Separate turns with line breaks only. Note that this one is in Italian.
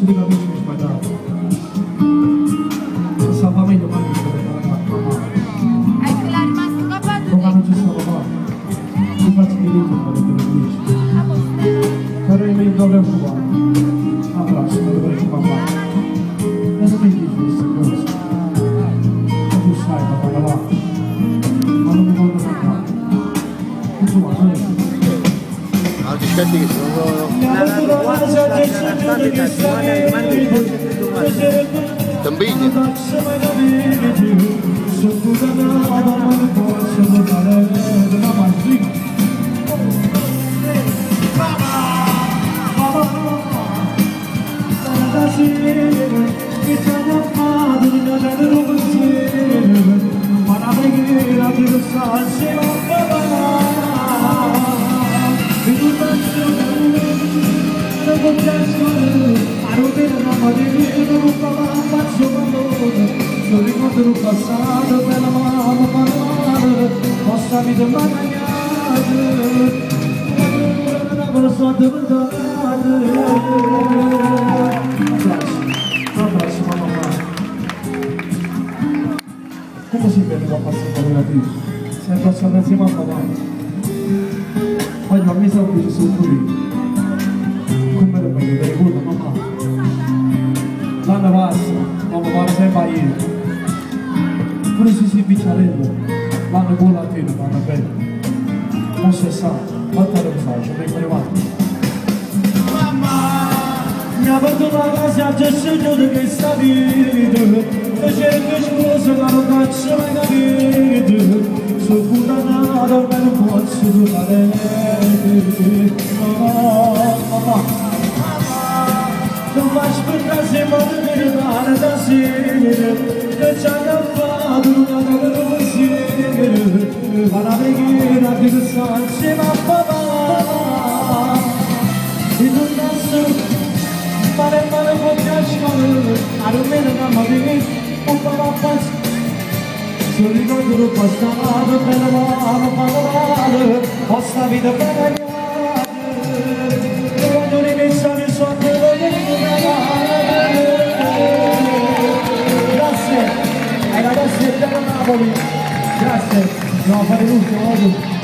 ci ricapisci che sbagliato. Stava meglio ma che stava mamma.
È che l'ha rimasto capato
Come non ci stavo qua. Ti faccio di lì per te lo dici. Però io mi dovrei occupare. La prossima dovrei occupare. E non mi dici queste cose. Ma tu sai papà là. Ma non mi voglio fare. E tu ma non è
Altri scetti che sono Tambiglia.
do passado pela mão parada, nossa vida manhada, agora só de verdade. Próxima mamãe. Como si vede la passione relativa? Sempre a sua insieme a mamma. Oggi ho messo qui su qui. Come lo vedo? Dai guarda mamma. L'anno passa, mamma va sempre a io. Pure se si picciarello, vanno buona a te, vanno bene. Non si sa, quanto lo faccio, vengo arrivato. Mamma, mi ha fatto una casa, già scelto che sta vita. E c'è che sposa, ma non faccio mai capire. Sono puttanato, ma non posso giocare. Mamma, non faccio per casa, ma non mi rimane da sera. E ci hanno fatto una cosa così. Ma la preghiera di questa insieme a papà. E non posso fare male con piacere. A rumeno che mi viene un po' a pace. Sono ricordo del passato, bella mano, male. Questa vita bella ghiaccia. E quando rimesso mi sono Grazie ai ragazzi del Napoli, grazie, andiamo a fare l'ultimo oggi.